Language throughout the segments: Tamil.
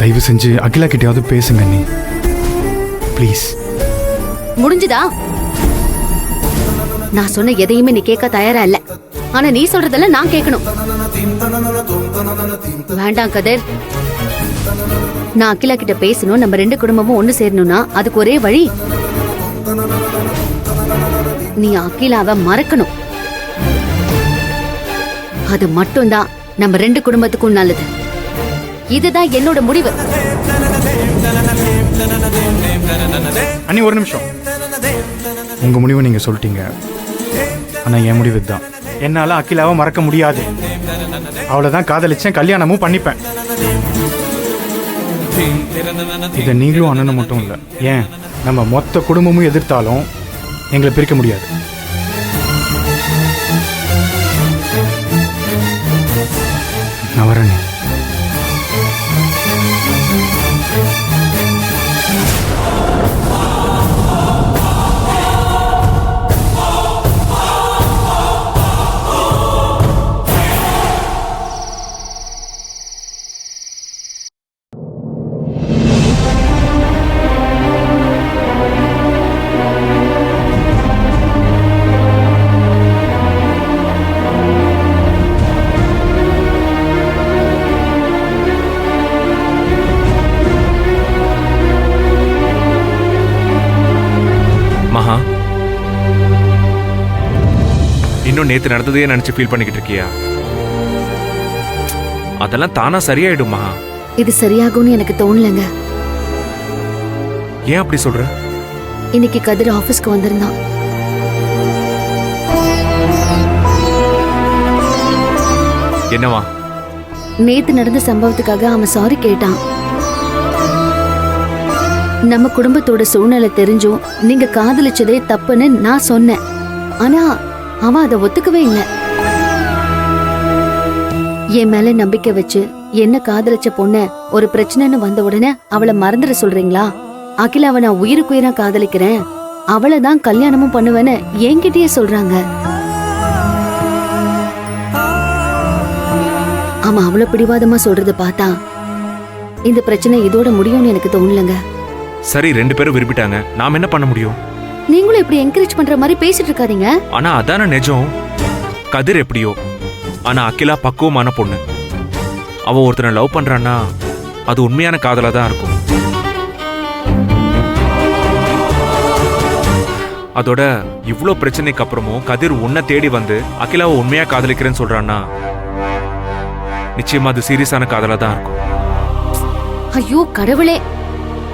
தயவு செஞ்சு அகிலா கிட்டயாவது பேசுங்க நீ ப்ளீஸ். முடிஞ்சுதா? நான் சொன்ன எதையுமே நீ கேட்க தயாரா இல்ல. ஆனா நீ சொல்றதெல்லாம் நான் கேட்கணும். வேண்டாம் கதிர். நான் அகிலா கிட்ட பேசணும், நம்ம ரெண்டு குடும்பமும் ஒண்ணு சேரணும்னா அதுக்கு ஒரே வழி, நீ அகிலாவை மறக்கணும். அது மட்டும்தான் நம்ம ரெண்டு குடும்பத்துக்கும் நல்லது. இதுதான் என்னோட முடிவு. அண்ணி ஒரு நிமிஷம். உங்க முடிவை நீங்க சொல்லிட்டீங்க. ஆனா என் முடிவு தான். என்னால அகிலாவை மறக்க முடியாது. அவளைதான் காதலிச்சேன், கல்யாணமும் பண்ணிப்பேன். இதை நீங்களும் அண்ணனும் மட்டும் இல்லை, ஏன் நம்ம மொத்த குடும்பமும் எதிர்த்தாலும் எங்களை பிரிக்க முடியாது. நான் வரேன். மகா, இன்னும் நேத்து நடந்ததையே நினைச்சு ஃபீல் பண்ணிக்கிட்டு இருக்கியா? அதெல்லாம் தானா சரியாயிடும் மகா. இது சரியாகும்னு எனக்கு தோணலங்க. ஏன் அப்படி சொல்ற? இன்னைக்கு கதிர் ஆபீஸ்க்கு வந்திருந்தான். என்னவா? நேத்து நடந்த சம்பவத்துக்காக அவன் சாரி கேட்டான். நம்ம குடும்பத்தோட சூழ்நிலை தெரிஞ்சும் நீங்க காதலிச்சதே தப்புன்னு நான் சொன்னேன். ஆனா அவன் அதை ஒத்துக்கவே இல்லை. என் மேல நம்பிக்கை வச்சு என்ன காதலிச்ச பொண்ண ஒரு பிரச்சனைன்னு வந்த உடனே அவளை மறந்துட சொல்றீங்களா? அகிலாவை நான் உயிருக்குயிரா காதலிக்கிறேன், அவளை தான் கல்யாணமும் பண்ணுவேன்னு என்கிட்டயே சொல்றாங்க. அவன் அவ்வளவு பிடிவாதமா சொல்றத பார்த்தா இந்த பிரச்சனை இதோட முடியும்னு எனக்கு தோணலங்க. சரி, ரெண்டு பேரும் விரும்பிட்டாங்க, நாம என்ன பண்ண முடியும்? நீங்களும் இப்படி என்கரேஜ் பண்ற மாதிரி பேசிட்டு இருக்காதீங்க. ஆனா அதான நிஜம். கதிர் எப்படியோ, ஆனா அகிலா பக்குவமான பொண்ணு. அவ ஒருத்தனை லவ் பண்றான்னா அது உண்மையான காதலா தான் இருக்கும். அதோட இவ்ளோ பிரச்சனைக்கு அப்புறமும் கதிர் உன்னை தேடி வந்து அகிலாவை உண்மையா காதலிக்கிறேன்னு சொல்றான்னா நிச்சயமா அது சீரியஸான காதலா தான் இருக்கும். ஐயோ கடவுளே,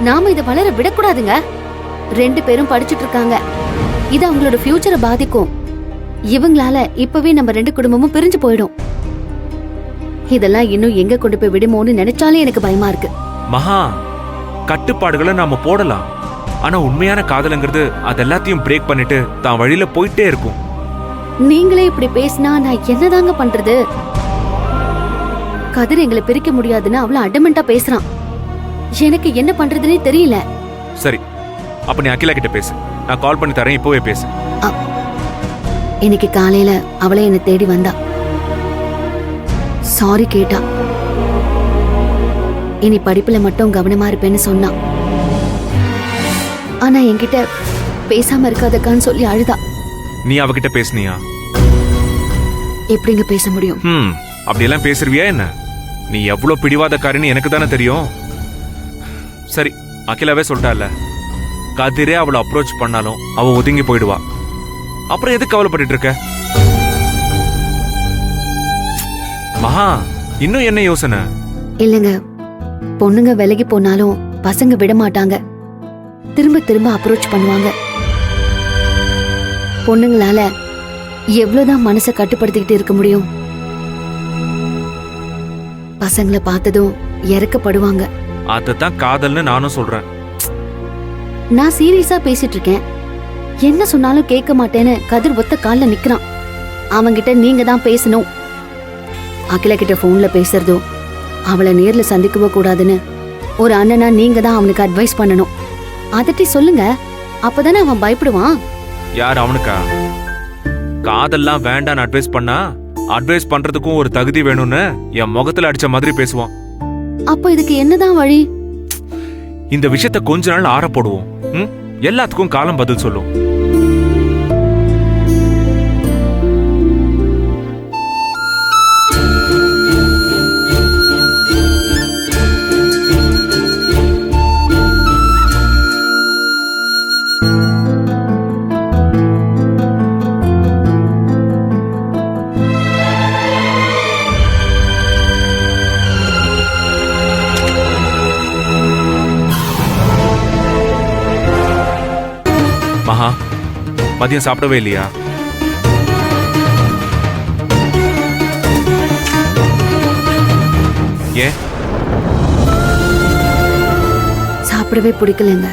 நாம இத வளர விடக்கூடாதுங்க. ரெண்டு பேரும் படிச்சுட்டு இருக்காங்க. இது அவங்களோட ஃபியூச்சரை பாதிக்கும். இவங்களால இப்பவே நம்ம ரெண்டு குடும்பமும் பிரிஞ்சு போயிடும். இதெல்லாம் இன்னும் எங்க கொண்டு போய் விடுமோன்னு நினைச்சாலே எனக்கு பயமா இருக்கு. மகா, கட்டுப்பாடுகளை நாம போடலாம், ஆனா உண்மையான காதலுங்கிறது அது எல்லாத்தையும் பிரேக் பண்ணிட்டு தான் வழியில போயிட்டே இருக்கும். நீங்களே இப்படி பேசினா நான் என்னதாங்க பண்றது? கதிர் எங்களை பிரிக்க முடியாதுன்னு அவ்வளவு அடமெண்டா பேசுறான். எனக்கு என்ன பண்றதுன்னே தெரியல. சரி, அப்ப நீ அகிலா கிட்ட பேசு. நான் கால் பண்ணி தரேன், இப்போவே பேசு. இன்னைக்கு காலையில அவளே என்னை தேடி வந்தா. சாரி கேட்டா. இனி படிப்புல மட்டும் கவனமா இருப்பேன்னு சொன்னா. ஆனா என்கிட்ட பேசாம இருக்காதக்கான்னு சொல்லி அழுதா. நீ அவகிட்ட பேசுனியா? எப்படிங்க பேச முடியும்? அப்படியெல்லாம் பேசுறியா என்ன? நீ எவ்வளவு பிடிவாதக்காரின்னு எனக்கு தானே தெரியும். சரி, அகிலாவே சொல்லிட்டால, கதிரே அவளை அப்ரோச் பண்ணாலும் அவ ஒதுங்கி போயிடுவா. அப்புறம் எதுக்கு கவலைப்பட்டு இருக்க? மகா, இன்னும் என்ன யோசனை? இல்லங்க, பொண்ணுங்க விலகி போனாலும் பசங்க விட மாட்டாங்க. திரும்ப திரும்ப அப்ரோச் பண்ணுவாங்க. பொண்ணுங்களால எவ்வளவுதான் மனசை கட்டுப்படுத்திக்கிட்டு இருக்க முடியும்? பசங்களை பார்த்ததும் இறக்கப்படுவாங்க. அதத்தான் காதல்னு நானும் சொல்றேன். நான் சீரியஸா பேசிட்டு இருக்கேன். என்ன சொன்னாலும் கேட்க மாட்டேன்னு கதிர் ஒத்த கால்ல நிக்கிறான். அவங்கிட்ட நீங்க தான் பேசணும். அகிலா கிட்ட போன்ல பேசுறதோ அவளை நேர்ல சந்திக்கவோ கூடாதுன்னு ஒரு அண்ணனா நீங்க தான் அவனுக்கு அட்வைஸ் பண்ணணும். அதட்டி சொல்லுங்க, அப்பதானே அவன் பயப்படுவான். யார் அவனுக்கா? காதெல்லாம் வேண்டான்னு அட்வைஸ் பண்ணா அட்வைஸ் பண்றதுக்கும் ஒரு தகுதி வேணும்னு என் முகத்துல அடிச்ச மாதிரி பேசுவான். அப்போ இதுக்கு என்னதான் வழி? இந்த விஷயத்த கொஞ்ச நாள் ஆற போடுவோம். ம்? எல்லாத்துக்கும் காலம் பதில் சொல்லும். மகா, மதியம் சாப்பிடவே இல்லையா? ஏன்? சாப்பிடவே பிடிக்கலங்க.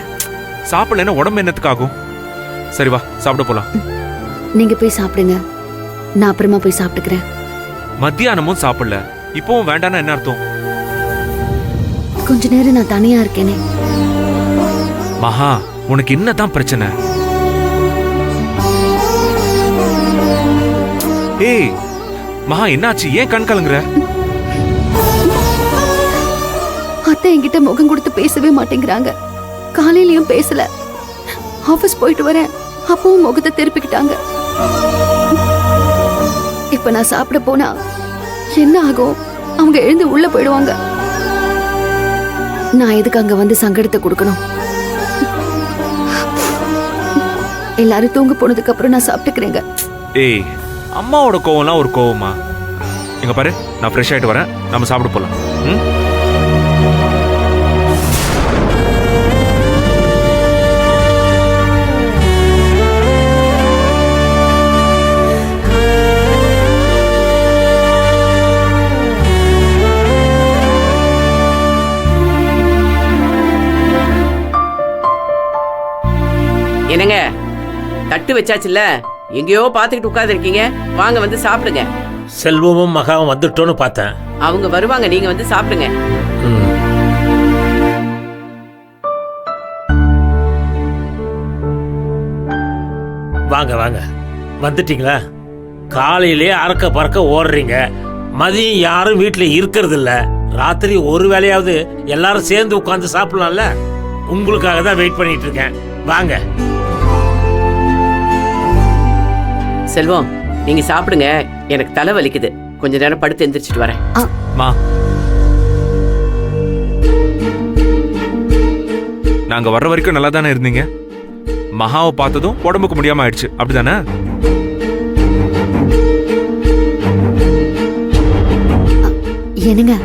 சாப்பிடலன்னா உடம்பு என்னத்துக்கு ஆகும்? சரி வா, சாப்பிட போலாம். நீங்க போய் சாப்பிடுங்க, நான் அப்புறமா போய் சாப்பிட்டுக்கிறேன். மத்தியானமும் சாப்பிடல, இப்பவும் வேண்டான்னா என்ன அர்த்தம்? கொஞ்ச நேரம் நான் தனியா இருக்கேனே. மகா, உனக்கு என்னதான் பிரச்சனை? ஏய் மகா, என்னாச்சு? ஏன் கண் கலங்குற? அத்தை என்கிட்ட முகம் கொடுத்து பேசவே மாட்டேங்கிறாங்க. காலையிலயும் பேசல. ஆபீஸ் போயிட்டு வரேன், அப்பவும் முகத்தை திருப்பிக்கிட்டாங்க. இப்ப நான் சாப்பிட போனா என்ன ஆகும்? அவங்க எழுந்து உள்ள போயிடுவாங்க. நான் எதுக்கு அங்க வந்து சங்கடத்தை கொடுக்கணும்? எல்லாரும் தூங்க போனதுக்கு அப்புறம் நான் சாப்பிட்டுக்கிறேங்க. ஏய், அம்மாவோட கோவம்லாம் ஒரு கோவமா? இங்க பாரு, நான் ஃப்ரெஷ் ஆயிட்டு வரேன், நம்ம சாப்பிட போலாம். ம்? என்னங்க, தட்டு வச்சாச்சுல்ல, எங்கேயோ பாத்துக்கிட்டு உட்கார்ந்து இருக்கீங்க, வாங்க வந்து சாப்பிடுங்க. செல்வமும் மகாவும் வந்துட்டோன்னு பார்த்தேன். அவங்க வருவாங்க, நீங்க வந்து சாப்பிடுங்க. வாங்க வாங்க, வந்துட்டீங்களா? காலையிலே அறக்க பறக்க ஓடுறீங்க, மதியம் யாரும் வீட்டுல இருக்கிறது இல்ல. ராத்திரி ஒரு வேளையாவது எல்லாரும் சேர்ந்து உட்கார்ந்து சாப்பிடலாம்ல? உங்களுக்காக தான் வெயிட் பண்ணிட்டு இருக்கேன். வாங்க. செல்வம், நீங்க சாப்பிடுங்க, எனக்கு தலை வலிக்குது. கொஞ்ச நேரம் படுத்து எந்திரிச்சிட்டு வரேன். மா, நாங்க வர்ற வரைக்கும் நல்லா தானே இருந்தீங்க? மகாவை பார்த்ததும் உடம்புக்கு முடியாம ஆயிடுச்சு, அப்படிதானே? என்னங்க